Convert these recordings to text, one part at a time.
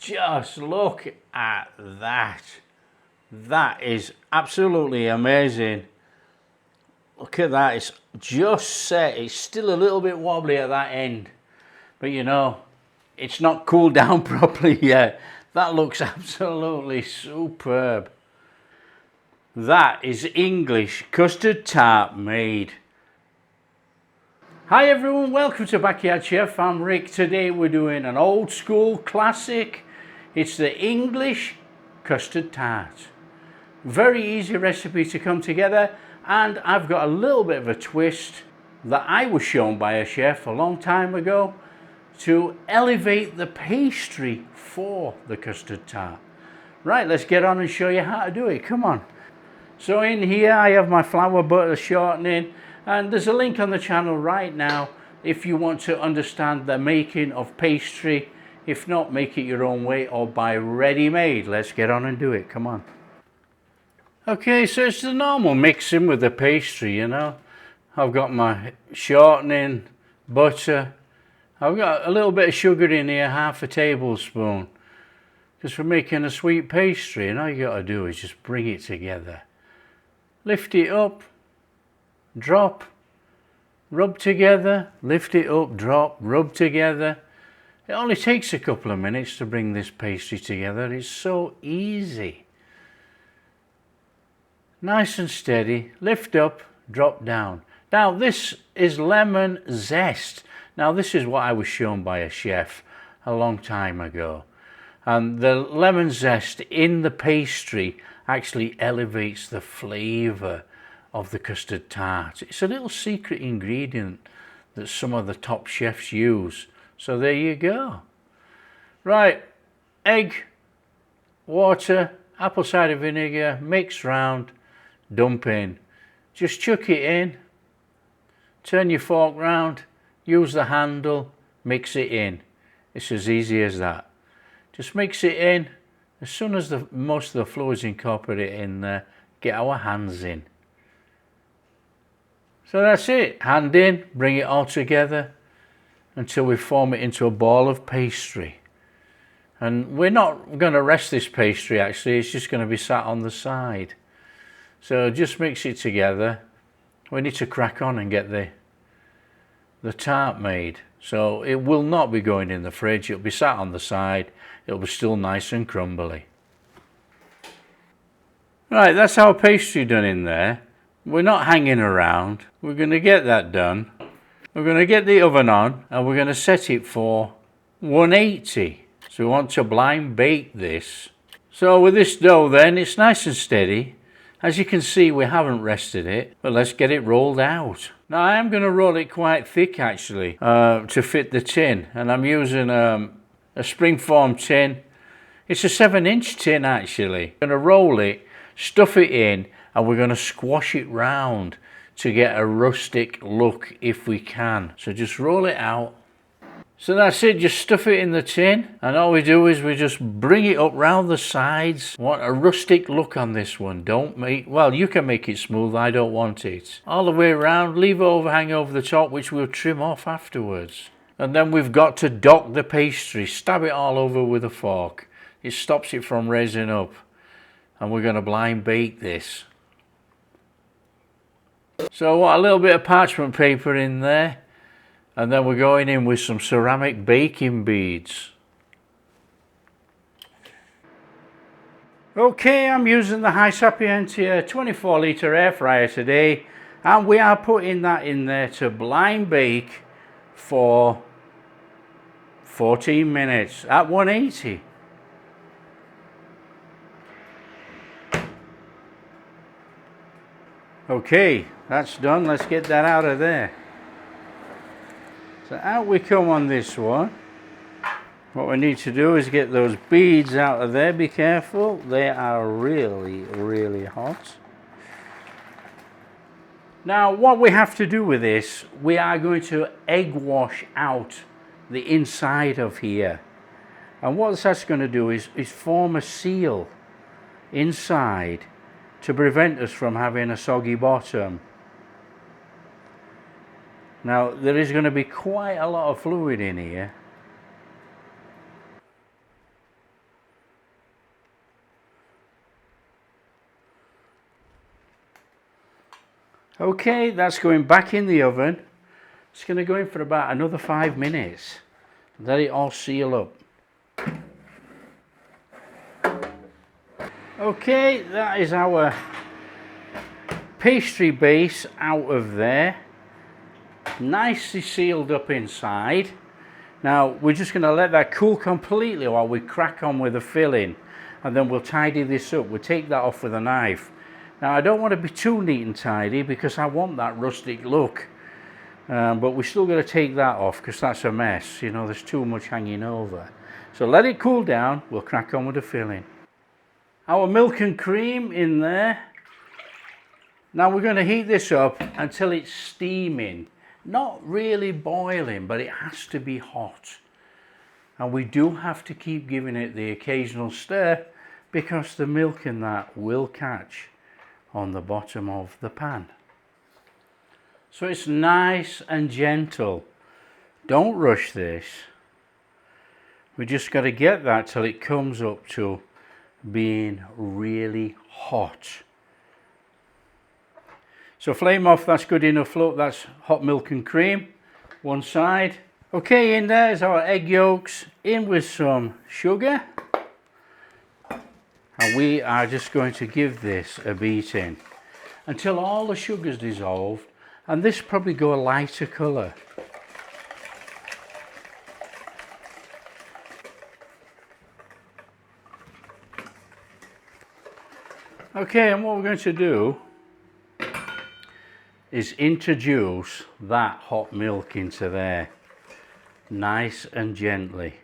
Just look at that. That is absolutely amazing. Look at that, it's just set. It's still a little bit wobbly at that end, but you know, it's not cooled down properly yet. That looks absolutely superb. That is English custard tart made. Hi everyone, welcome to Backyard Chef. I'm Rick. Today we're doing an old school classic. It's the English custard tart. Very easy recipe to come together, and I've got a little bit of a twist that I was shown by a chef a long time ago to elevate the pastry for the custard tart. Right, let's get on and show you how to do it. Come on. So in here I have my flour, butter, shortening, and there's a link on the channel right now if you want to understand the making of pastry. If not, make it your own way or buy ready-made. Let's get on and do it. Come on. Okay, so it's the normal mixing with the pastry, you know. I've got my shortening, butter. I've got a little bit of sugar in here, half a tablespoon. Because we're making a sweet pastry, and all you got to do is just bring it together. Lift it up, drop, rub together, lift it up, drop, rub together. It only takes a couple of minutes to bring this pastry together. It's so easy. Nice and steady, lift up, drop down. Now this is lemon zest. Now this is what I was shown by a chef a long time ago. And the lemon zest in the pastry actually elevates the flavour of the custard tart. It's a little secret ingredient that some of the top chefs use. So there you go. Right, egg, water, apple cider vinegar, mix round, dump in. Just chuck it in, turn your fork round, use the handle, mix it in. It's as easy as that. Just mix it in. As soon as most of the fluid's incorporated in there, get our hands in. So that's it. Hand in, bring it all together until we form it into a ball of pastry. And we're not going to rest this pastry actually, it's just going to be sat on the side. So just mix it together. We need to crack on and get the tart made. So it will not be going in the fridge, it'll be sat on the side, it'll be still nice and crumbly. Right, that's our pastry done in there. We're not hanging around, we're going to get that done. We're going to get the oven on and we're going to set it for 180. So we want to blind bake this. So with this dough then, it's nice and steady. As you can see, we haven't rested it, but let's get it rolled out. Now I am going to roll it quite thick actually to fit the tin, and I'm using a springform tin. It's a 7-inch tin actually. I'm going to roll it, stuff it in, and we're going to squash it round to get a rustic look if we can. So just roll it out. So that's it, just stuff it in the tin, and all we do is we just bring it up round the sides. Want a rustic look on this one. Don't make, well, you can make it smooth, I don't want it. All the way around, leave overhang over the top, which we'll trim off afterwards. And then we've got to dock the pastry, stab it all over with a fork. It stops it from raising up. And we're going to blind bake this. So what, a little bit of parchment paper in there. And then we're going in with some ceramic baking beads. Okay, I'm using the High Sapientia 24 litre air fryer today, and we are putting that in there to blind bake for 14 minutes at 180. Okay, that's done. Let's get that out of there. So out we come on this one. What we need to do is get those beads out of there. Be careful, they are really, really hot. Now what we have to do with this, we are going to egg wash out the inside of here. And what that's going to do is form a seal inside to prevent us from having a soggy bottom. Now there is going to be quite a lot of fluid in here. Okay, that's going back in the oven. It's going to go in for about another 5 minutes. Let it all seal up. Okay, that is our pastry base out of there. Nicely sealed up inside. Now we're just going to let that cool completely while we crack on with the filling, and then we'll tidy this up. We'll take that off with a knife. Now I don't want to be too neat and tidy because I want that rustic look, but we're still going to take that off because that's a mess. You know, there's too much hanging over. So let it cool down, we'll crack on with the filling. Our milk and cream in there. Now we're going to heat this up until it's steaming. Not really boiling, but it has to be hot. And we do have to keep giving it the occasional stir because the milk in that will catch on the bottom of the pan. So it's nice and gentle. Don't rush this. We just got to get that till it comes up to being really hot. So flame off, that's good enough. Look, that's hot milk and cream, one side. Okay, in there is our egg yolks, in with some sugar. And we are just going to give this a beating until all the sugar's dissolved, and this probably go a lighter colour. Okay, and what we're going to do is introduce that hot milk into there, nice and gently.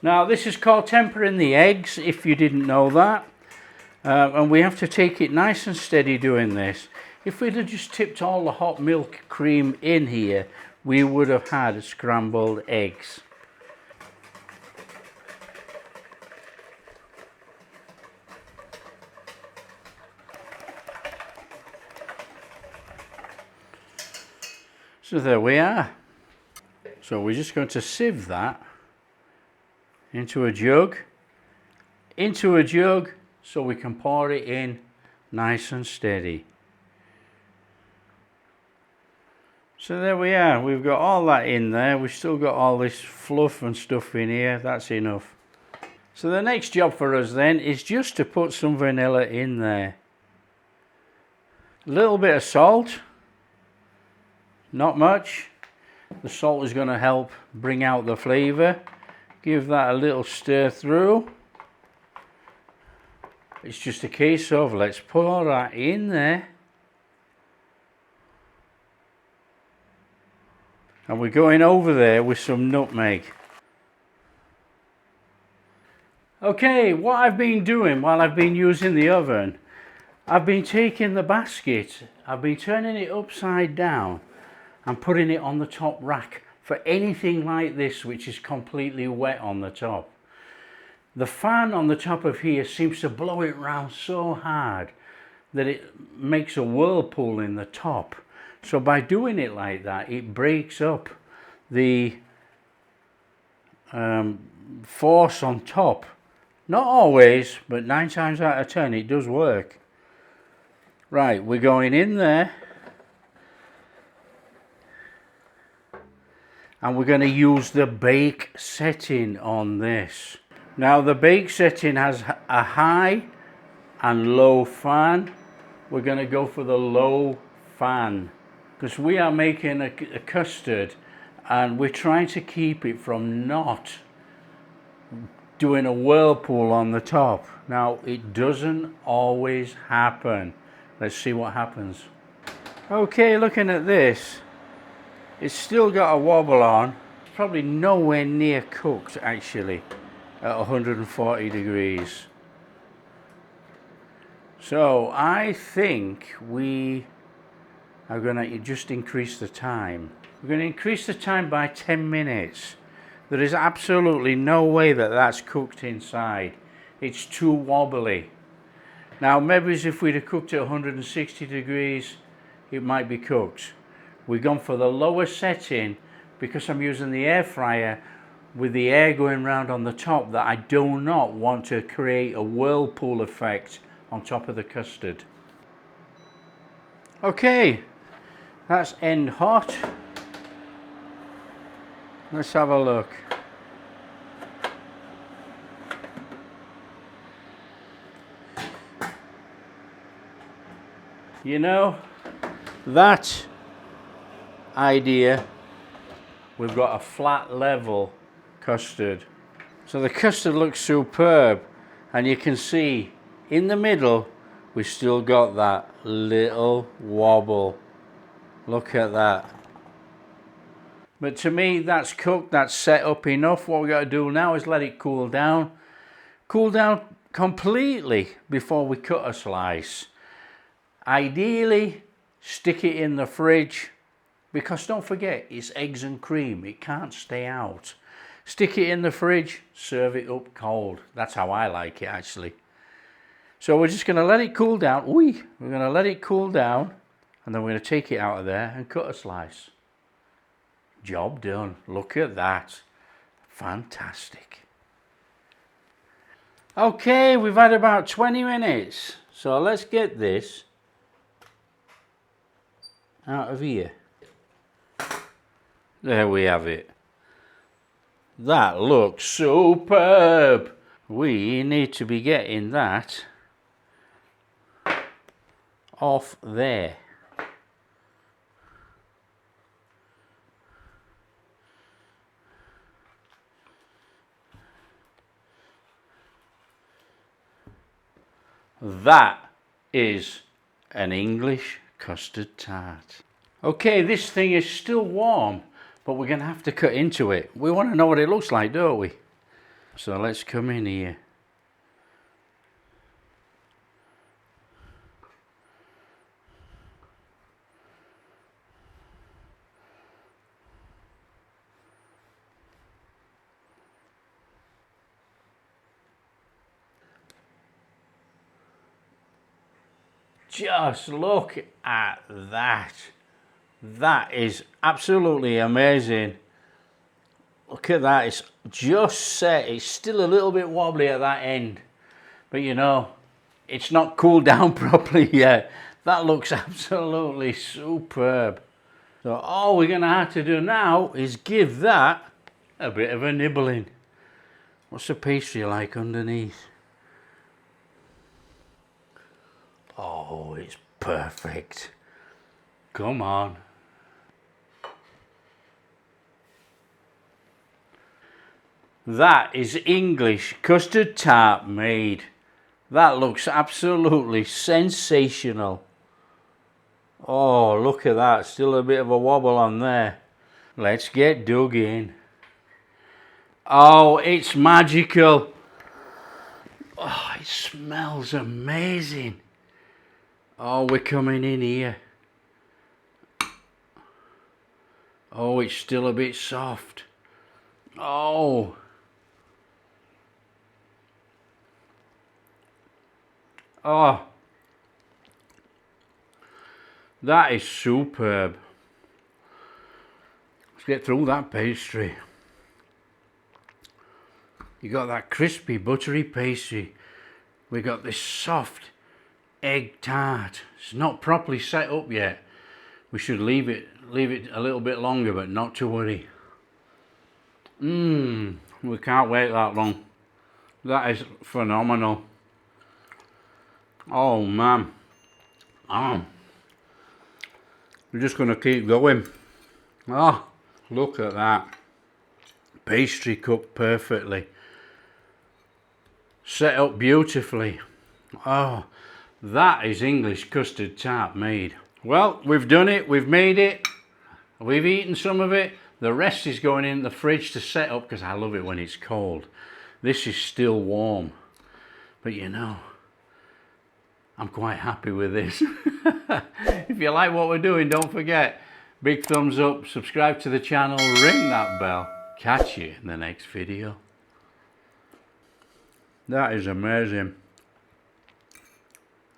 Now this is called tempering the eggs, if you didn't know that. And we have to take it nice and steady doing this. If we'd have just tipped all the hot milk cream in here, we would have had scrambled eggs. So there we are. So we're just going to sieve that into a jug, so we can pour it in nice and steady. So there we are, we've got all that in there. We've still got all this fluff and stuff in here. That's enough. So the next job for us then is just to put some vanilla in there. A little bit of salt, not much. The salt is going to help bring out the flavour. Give that a little stir through. It's just a case of let's pour that in there. And we're going over there with some nutmeg. Okay, what I've been doing while I've been using the oven, I've been taking the basket, I've been turning it upside down and putting it on the top rack for anything like this which is completely wet on the top. The fan on the top of here seems to blow it round so hard that it makes a whirlpool in the top. So by doing it like that, it breaks up the force on top. Not always, but 9 times out of 10 it does work. Right, we're going in there. And we're going to use the bake setting on this. Now the bake setting has a high and low fan. We're going to go for the low fan because we are making a custard and we're trying to keep it from not doing a whirlpool on the top. Now it doesn't always happen. Let's see what happens. Okay, looking at this, it's still got a wobble on. It's probably nowhere near cooked actually at 140 degrees. So I think we are going to just increase the time. We're going to increase the time by 10 minutes. There is absolutely no way that that's cooked inside. It's too wobbly. Now maybe if we'd have cooked at 160 degrees, it might be cooked. We've gone for the lower setting because I'm using the air fryer with the air going round on the top, that I do not want to create a whirlpool effect on top of the custard. Okay, that's end hot. Let's have a look. You know, that idea, we've got a flat level custard. So the custard looks superb, and you can see in the middle we've still got that little wobble. Look at that. But to me, that's cooked, that's set up enough. What we got to do now is let it cool down completely before we cut a slice. Ideally, stick it in the fridge, because don't forget, it's eggs and cream, it can't stay out. Stick it in the fridge, serve it up cold. That's how I like it, actually. So we're just going to let it cool down. We're going to let it cool down, and then we're going to take it out of there and cut a slice. Job done. Look at that. Fantastic. Okay, we've had about 20 minutes. So let's get this out of here. There we have it. That looks superb. We need to be getting that off there. That is an English custard tart. Okay, this thing is still warm, but we're going to have to cut into it. We want to know what it looks like, don't we? So let's come in here. Just look at that. That is absolutely amazing. Look at that, it's just set. It's still a little bit wobbly at that end, but you know, it's not cooled down properly yet. That looks absolutely superb. So all we're gonna have to do now is give that a bit of a nibbling. What's the pastry like underneath? Oh, it's perfect. Come on. That is English custard tart made. That looks absolutely sensational. Oh, look at that. Still a bit of a wobble on there. Let's get dug in. Oh, it's magical. Oh, it smells amazing. Oh, we're coming in here. Oh, it's still a bit soft. Oh. Oh. That is superb. Let's get through that pastry. You got that crispy, buttery pastry. We got this soft egg tart. It's not properly set up yet. We should leave it a little bit longer, but not to worry. We can't wait that long. That is phenomenal. Oh man. Oh. We're just gonna keep going. Oh, look at that. Pastry cooked perfectly. Set up beautifully. Oh, that is English custard tart made. Well, we've done it, we've made it, we've eaten some of it. The rest is going in the fridge to set up because I love it when it's cold. This is still warm, but you know, I'm quite happy with this. If you like what we're doing, don't forget, Big thumbs up, subscribe to the channel, ring that bell. Catch you in the next video. That is amazing.